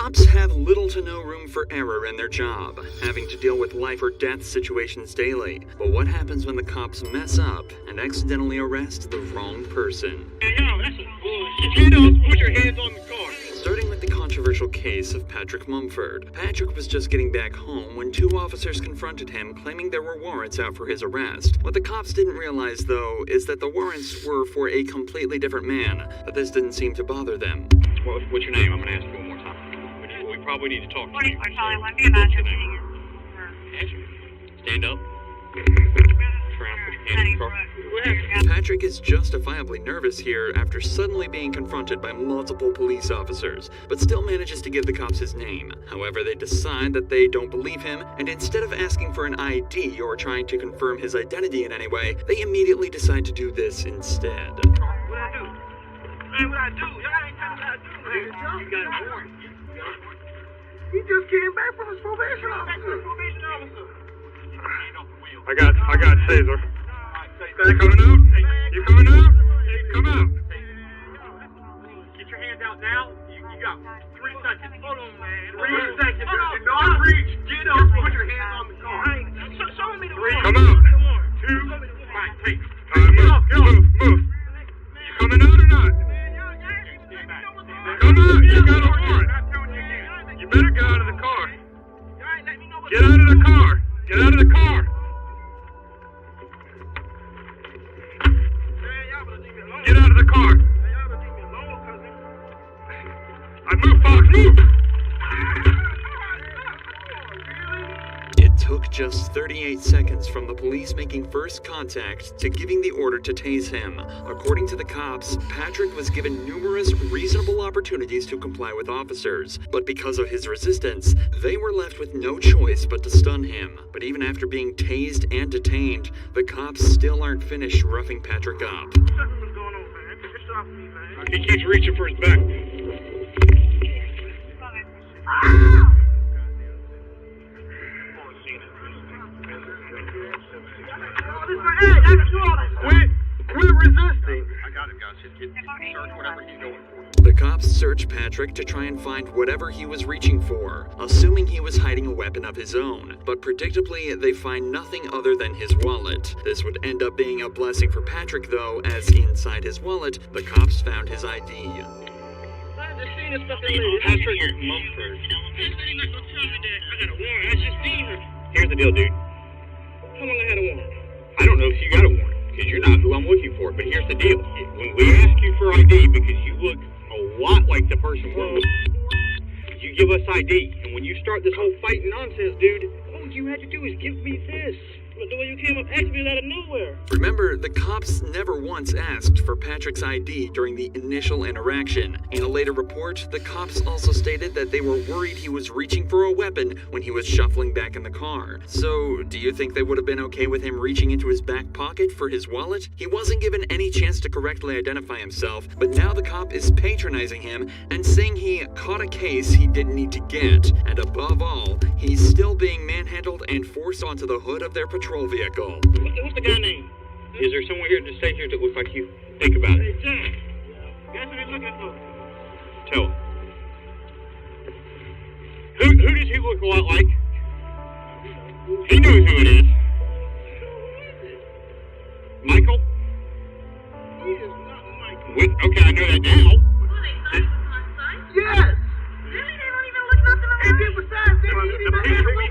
Cops have little to no room for error in their job, having to deal with life or death situations daily. But what happens when the cops mess up and accidentally arrest the wrong person? Hey, yo, that's some bullshit. Get up, put your hands on the car. Starting with the controversial case of Patrick Mumford. Patrick was just getting back home when two officers confronted him, claiming there were warrants out for his arrest. What the cops didn't realize, though, is that the warrants were for a completely different man, but this didn't seem to bother them. What's your name? I'm gonna ask you one more time. We probably need to talk to you. What's your name? Stand up. Patrick is justifiably nervous here after suddenly being confronted by multiple police officers, but still manages to give the cops his name. However, they decide that they don't believe him, and instead of asking for an ID or trying to confirm his identity in any way, they immediately decide to do this instead. What I do? Man, what I do? Y'all ain't telling me what I do, man. You got a warrant. He just came back from his probation officer. I got Caesar. You coming out? You coming out? Come out. Get your hands out now. You got 3 seconds. Hold on, man. 3 seconds. Do not reach. Get up. Put your hands on the car. Show me the warrant. Come out. 2. Mike, take. Move. You coming out or not? Come out. You got a warrant. You better get out of the car. Get out of the car. Get out of the car. Get out of the car. I move, Fox, move. It took just 38 seconds from the police making first contact to giving the order to tase him. According to the cops, Patrick was given numerous reasonable opportunities to comply with officers, but because of his resistance, they were left with no choice but to stun him. But even after being tased and detained, the cops still aren't finished roughing Patrick up. He keeps reaching for his back. Quit resisting. I got him, guys. Just search whatever he's going for. The cops searched Patrick to try and find whatever he was reaching for, assuming he was hiding a weapon of his own. But predictably, they find nothing other than his wallet. This would end up being a blessing for Patrick, though, as inside his wallet, the cops found his ID. Patrick Mumford. I got a warrant. I just seen her. Here's the deal, dude. How long I had a warrant? I don't know if you got a warrant, because you're not who I'm looking for. But here's the deal. When we ask you for ID, because you look a lot like the person we're looking for, you give us ID. And when you start this whole fighting nonsense, dude, all you had to do is give me this. But the way you came up asking me out of nowhere. Remember, the cops never once asked for Patrick's ID during the initial interaction. In a later report, the cops also stated that they were worried he was reaching for a weapon when he was shuffling back in the car. So, do you think they would have been okay with him reaching into his back pocket for his wallet? He wasn't given any chance to correctly identify himself, but now the cop is patronizing him and saying he caught a case he didn't need to get. And above all, he's still being manhandled and forced onto the hood of their patrol vehicle. What's the guy name? Is there someone here to stay here that looks like you? Think about it. Hey, Jack. Guess what he's looking for? Tell him. Who does he look a lot like? He knows who it is. Michael? He is not Michael. Okay, I know that now. Yes! Really? They don't even look nothing alike? And then besides, they didn't even have a picture we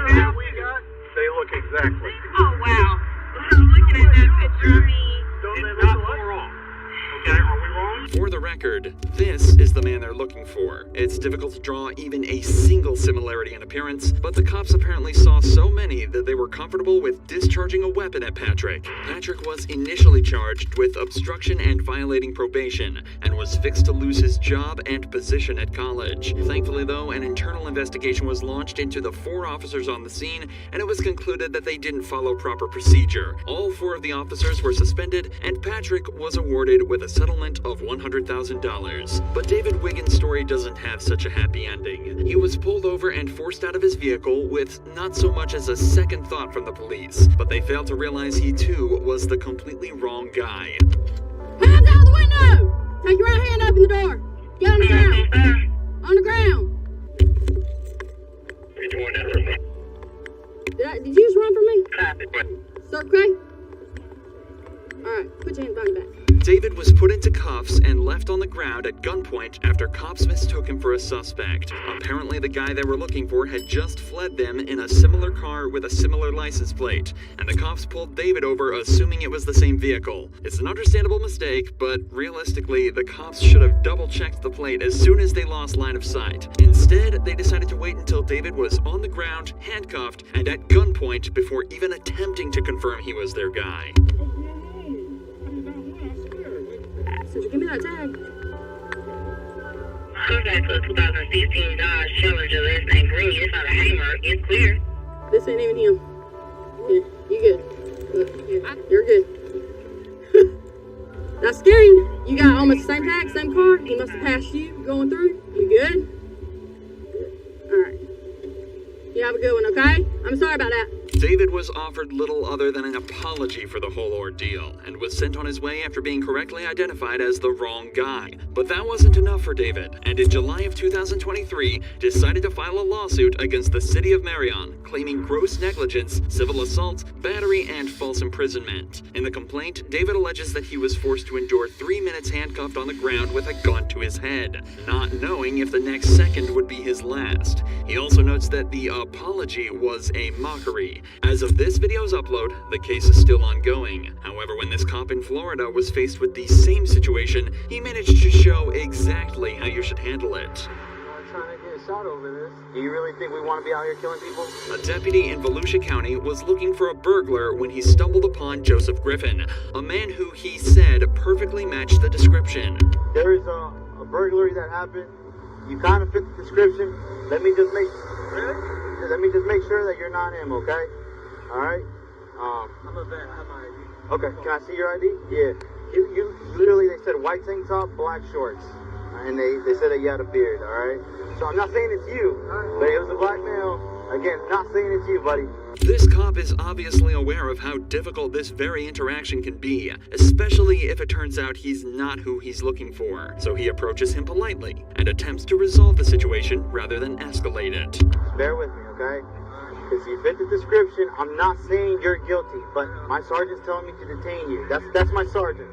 got. They look exactly. Oh, wow. I'm looking at that picture. I mean, It's not far off. Okay, are we wrong? For the record, this is the man they're looking for. It's difficult to draw even a single similarity in appearance, but the cops apparently saw so many that they were comfortable with discharging a weapon at Patrick. Patrick was initially charged with obstruction and violating probation, and was fixed to lose his job and position at college. Thankfully, though, an internal investigation was launched into the 4 officers on the scene, and it was concluded that they didn't follow proper procedure. All 4 of the officers were suspended, and Patrick was awarded with a settlement of $100,000. But David Wiggins' story doesn't have such a happy ending. He was pulled over and forced out of his vehicle with not so much as a second thought from the police, but they failed to realize he too was the completely wrong guy. Hands out the window! Take your right hand up in the door. Get on the ground. On the ground. Sir, okay? Alright, put your hands behind your back. David was put into cuffs and left on the ground at gunpoint after cops mistook him for a suspect. Apparently, the guy they were looking for had just fled them in a similar car with a similar license plate, and the cops pulled David over assuming it was the same vehicle. It's an understandable mistake, but realistically, the cops should have double-checked the plate as soon as they lost line of sight. Instead, they decided to wait until David was on the ground, handcuffed, and at gunpoint before even attempting to confirm he was their guy. Since you give me that tag. Suspect for a 2016 Dodge Challenger, last name Green. It's not a hanger. It's clear. This ain't even him. Yeah, you good. Yeah, you're good. That's scary. You got almost the same tag, same car. He must have passed you going through. You good? Alright. You have a good one, okay? I'm sorry about that. David was offered little other than an apology for the whole ordeal and was sent on his way after being correctly identified as the wrong guy. But that wasn't enough for David, and in July of 2023, decided to file a lawsuit against the city of Marion, claiming gross negligence, civil assault, battery, and false imprisonment. In the complaint, David alleges that he was forced to endure 3 minutes handcuffed on the ground with a gun to his head, not knowing if the next second would be his last. He also notes that the apology was a mockery. As of this video's upload, the case is still ongoing. However, when this cop in Florida was faced with the same situation, he managed to show exactly how you should handle it. I'm trying to get a shot over this. Do you really think we want to be out here killing people? A deputy in Volusia County was looking for a burglar when he stumbled upon Joseph Griffin, a man who he said perfectly matched the description. There is a burglary that happened. You kind of fit the description. Let me just make sure that you're not him, okay? All right. I'm a vet. I have my ID. Okay. Can I see your ID? Yeah. You literally, they said white tank top, black shorts, and they said that you had a beard. All right. So I'm not saying it's you, but it was a black male. Again, not saying it's you, buddy. This cop is obviously aware of how difficult this very interaction can be, especially if it turns out he's not who he's looking for. So he approaches him politely and attempts to resolve the situation rather than escalate it. Just bear with me, okay? Because you fit the description. I'm not saying you're guilty, but my sergeant's telling me to detain you. That's my sergeant.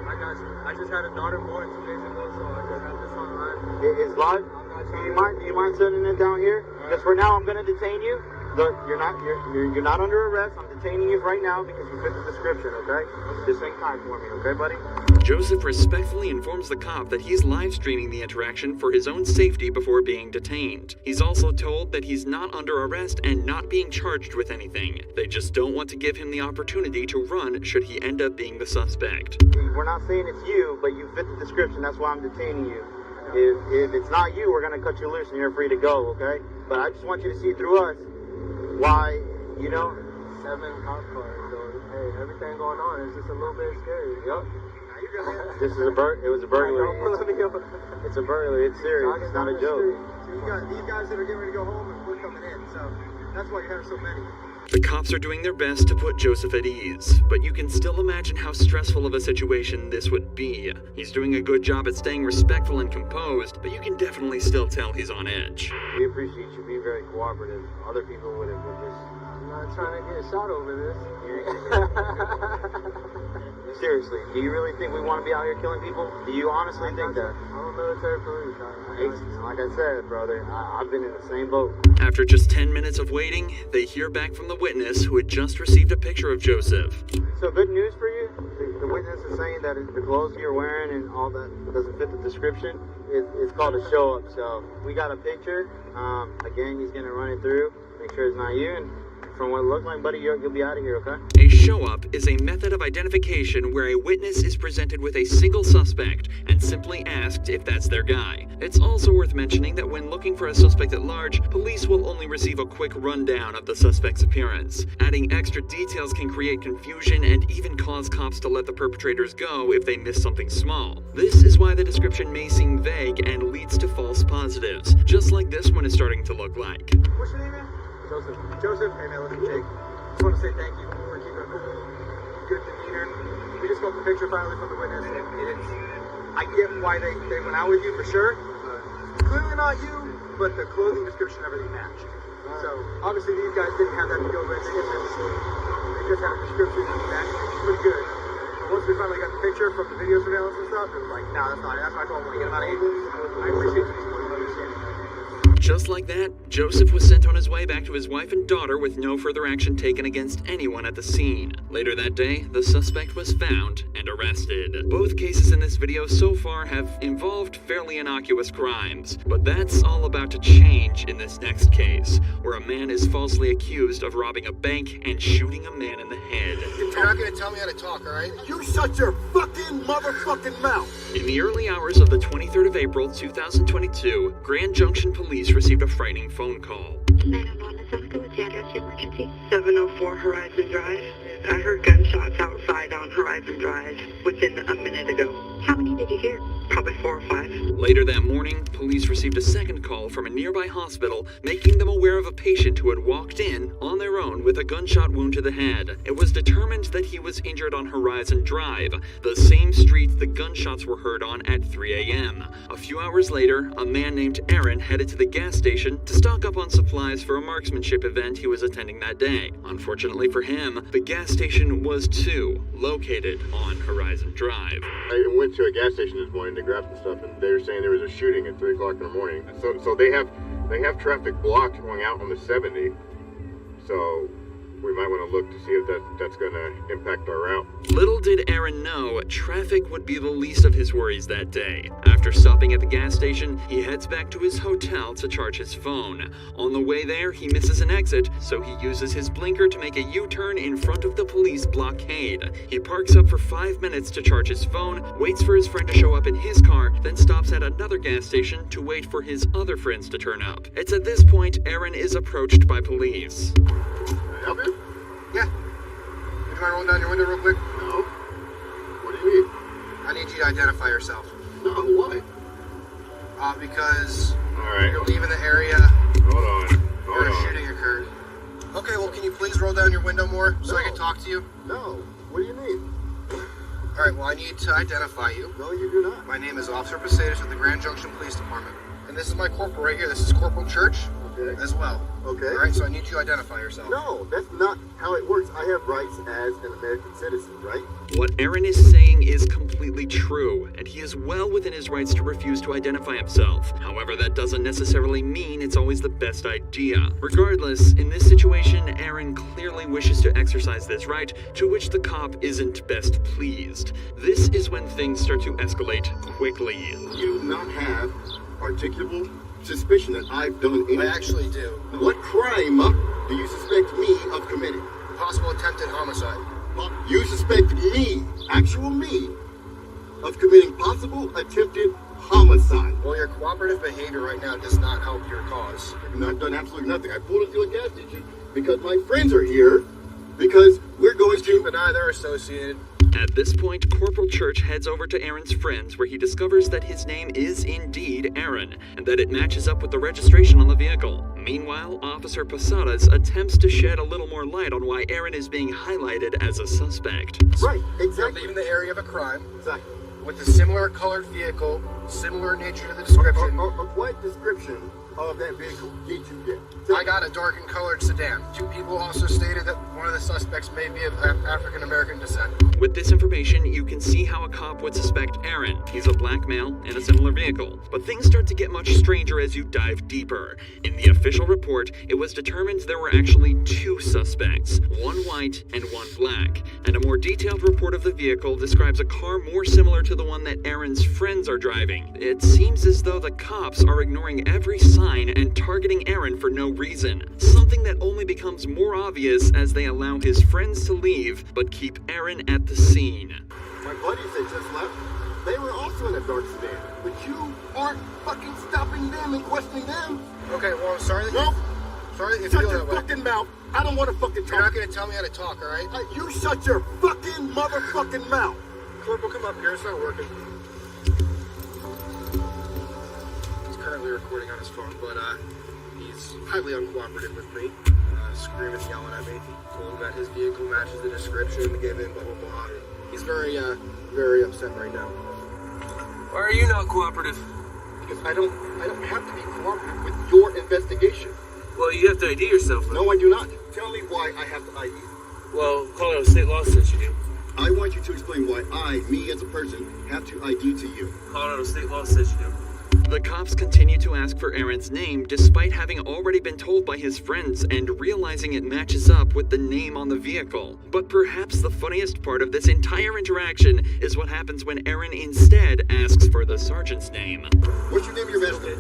I got you. I just had a daughter born 2 days ago, so I just have this online. It's live? Do you mind sending it down here? Because for now, I'm gonna detain you. Look, you're not under arrest. I'm detaining you right now because you fit the description, okay? Just hang tight for me, okay, buddy? Joseph respectfully informs the cop that he's live streaming the interaction for his own safety before being detained. He's also told that he's not under arrest and not being charged with anything. They just don't want to give him the opportunity to run should he end up being the suspect. We're not saying it's you, but you fit the description. That's why I'm detaining you. If it's not you, we're gonna cut you loose and you're free to go, okay? But I just want you to see through us why, 7 cop cars, so hey, everything going on is just a little bit scary. Yup. This is it was a burglary. It's a burglary. It's serious. It's not a joke. So you got these guys that are getting ready to go home, and we're coming in. So that's why you have so many. The cops are doing their best to put Joseph at ease, but you can still imagine how stressful of a situation this would be. He's doing a good job at staying respectful and composed, but you can definitely still tell he's on edge. We appreciate you being very cooperative. Other people would have just... I'm not trying to get a shot over this. Seriously, do you really think we want to be out here killing people? Do you honestly think that? I'm a military police. Like I said, brother, I've been in the same boat. After just 10 minutes of waiting, they hear back from the witness who had just received a picture of Joseph. So good news for you. The witness is saying that the clothes you're wearing and all that doesn't fit the description. It's called a show up. So we got a picture. Again, he's gonna run it through, make sure it's not you, and from what it looks like, buddy, you'll be out of here, okay? A show-up is a method of identification where a witness is presented with a single suspect and simply asked if that's their guy. It's also worth mentioning that when looking for a suspect at large, police will only receive a quick rundown of the suspect's appearance. Adding extra details can create confusion and even cause cops to let the perpetrators go if they miss something small. This is why the description may seem vague and leads to false positives, just like this one is starting to look like. What's your name, man? Joseph, hey man, listen, Jake. Just want to say thank you for keeping a cool, good demeanor. We just got the picture finally from the witness, and I get why they went out with you for sure. Clearly not you, but the clothing description, everything matched. So obviously these guys didn't have that video ready. They just had a description that's pretty good. Once we finally got the picture from the video surveillance and stuff, it was like, no, that's not it. That's why I told him to get him out of here. I appreciate you just wanting to understand. Just like that, Joseph was sent on his way back to his wife and daughter with no further action taken against anyone at the scene. Later that day, the suspect was found and arrested. Both cases in this video so far have involved fairly innocuous crimes, but that's all about to change in this next case, where a man is falsely accused of robbing a bank and shooting a man in the head. You're not gonna tell me how to talk, alright? You shut your fucking motherfucking mouth! In the early hours of the 23rd of April, 2022, Grand Junction Police received a frightening phone call. 911, s.w.a.t. address emergency. 704 Horizon Drive. I heard gunshots outside on Horizon Drive within a minute ago. How many did you hear? Probably 4 or 5. Later that morning, police received a second call from a nearby hospital, making them aware of a patient who had walked in on their own with a gunshot wound to the head. It was determined that he was injured on Horizon Drive, the same street the gunshots were heard on at 3 a.m. A few hours later, a man named Aaron headed to the gas station to stock up on supplies for a marksmanship event he was attending that day. Unfortunately for him, the gas station was too located on Horizon Drive. I went to a gas station this morning to grab some stuff, and they were saying there was a shooting at 3 o'clock in the morning. So they have traffic blocked going out on the 70. So we might want to look to see if that's going to impact our route. Little did Aaron know, traffic would be the least of his worries that day. After stopping at the gas station, he heads back to his hotel to charge his phone. On the way there, he misses an exit, so he uses his blinker to make a U-turn in front of the police blockade. He parks up for 5 minutes to charge his phone, waits for his friend to show up in his car, then stops at another gas station to wait for his other friends to turn up. It's at this point Aaron is approached by police. Help you? Yeah. Would you mind rolling down your window real quick? No. What do you need? I need you to identify yourself. No, why? Because Alright. you're leaving the area Hold where a on. shooting occurred. Okay, well, can you please roll down your window more so I can talk to you? No. What do you need? Alright, well, I need to identify you. No, you do not. My name is Officer Pasadis with the Grand Junction Police Department. And this is my corporal right here. This is Corporal Church as well. Okay. Alright, so I need you to identify yourself. No, that's not how it works. I have rights as an American citizen, right? What Aaron is saying is completely true, and he is well within his rights to refuse to identify himself. However, that doesn't necessarily mean it's always the best idea. Regardless, in this situation, Aaron clearly wishes to exercise this right, to which the cop isn't best pleased. This is when things start to escalate quickly. You do not have articulable suspicion that I've done anything. I actually do. What crime do you suspect me of committing? Possible attempted homicide. You suspect me, actual me, of committing possible attempted homicide. Well, your cooperative behavior right now does not help your cause. I've not done absolutely nothing. I pulled into a gas station because my friends are here, because we're going Keep to... an eye, they're associated. At this point, Corporal Church heads over to Aaron's friends, where he discovers that his name is indeed Aaron, and that it matches up with the registration on the vehicle. Meanwhile, Officer Posadas attempts to shed a little more light on why Aaron is being highlighted as a suspect. Right, You're exactly. leaving the area of a crime Exactly. with a similar colored vehicle, similar nature to the description. What description of that vehicle did you get? I got a dark and colored sedan. 2 people also stated that one of the suspects may be of African American descent. With this information, you can see how a cop would suspect Aaron. He's a black male in a similar vehicle. But things start to get much stranger as you dive deeper. In the official report, it was determined there were actually 2 suspects, one white and one black. And a more detailed report of the vehicle describes a car more similar to the one that Aaron's friends are driving. It seems as though the cops are ignoring every sign and targeting Aaron for no reason. Something that only becomes more obvious as they allow his friends to leave, but keep Aaron at the scene. My buddies that just left, they were also in a dark sedan. But you aren't fucking stopping them and questioning them. Okay, well, I'm sorry that No. sorry that you Shut feel your that way. fucking mouth. I don't want to fucking You're not talk. gonna tell me how to talk, alright? You shut your fucking motherfucking mouth. Corporal, come up here. It's not working. He's currently recording on his phone, but he's highly uncooperative with me. Screaming, yelling at me. Told him that his vehicle matches the description given, blah blah blah. He's very upset right now. Why are you not cooperative? Because I don't have to be cooperative with your investigation. Well, Well, you have to ID yourself. No, I do not. Tell me why I have to ID. Well, Colorado state law says you do. I want you to explain why me as a person, have to ID to you. Colorado state law says you do. The cops continue to ask for Aaron's name despite having already been told by his friends and realizing it matches up with the name on the vehicle. But perhaps the funniest part of this entire interaction is what happens when Aaron instead asks for the sergeant's name. What's your name, your best name?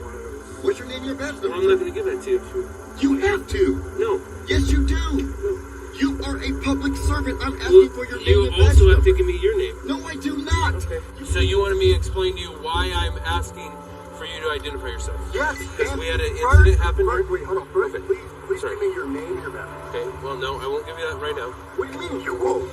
What's your name, your best name? Well, I'm not going to give that to you. You have to. No. Yes, you do. No. You are a public servant. I'm asking for your name. You also have to give me your name. No, I do not. Okay. So you wanted me to explain to you why I'm asking for you to identify yourself? Yes. Because we had an incident happen here? Wait, hold on. First, Okay. please Sorry. give me your name, your best. Okay, well, no, I won't give you that right now. What do you mean you won't?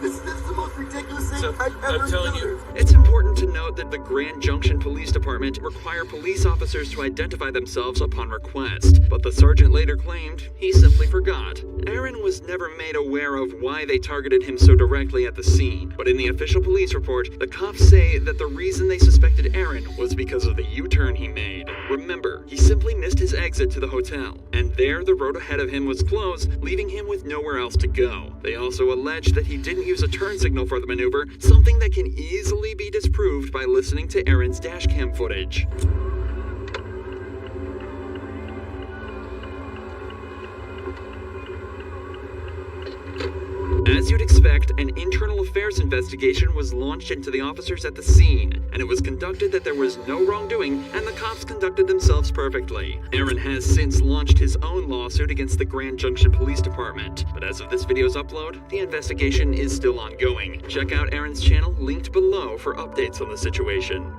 This is the most ridiculous thing So, I've ever I'm telling done. you. It's important to note that the Grand Junction Police Department require police officers to identify themselves upon request, but the sergeant later claimed he simply forgot. Aaron was never made aware of why they targeted him so directly at the scene, but in the official police report, the cops say that the reason they suspected Aaron was because of the U-turn he made. Remember, he simply missed his exit to the hotel, and there the road ahead of him was closed, leaving him with nowhere else to go. They also alleged that he didn't use a turn signal for the maneuver, something that can easily be disproved by listening to Aaron's dashcam footage. As you'd expect, an internal affairs investigation was launched into the officers at the scene, and it was conducted that there was no wrongdoing, and the cops conducted themselves perfectly. Aaron has since launched his own lawsuit against the Grand Junction Police Department, but as of this video's upload, the investigation is still ongoing. Check out Aaron's channel linked below for updates on the situation.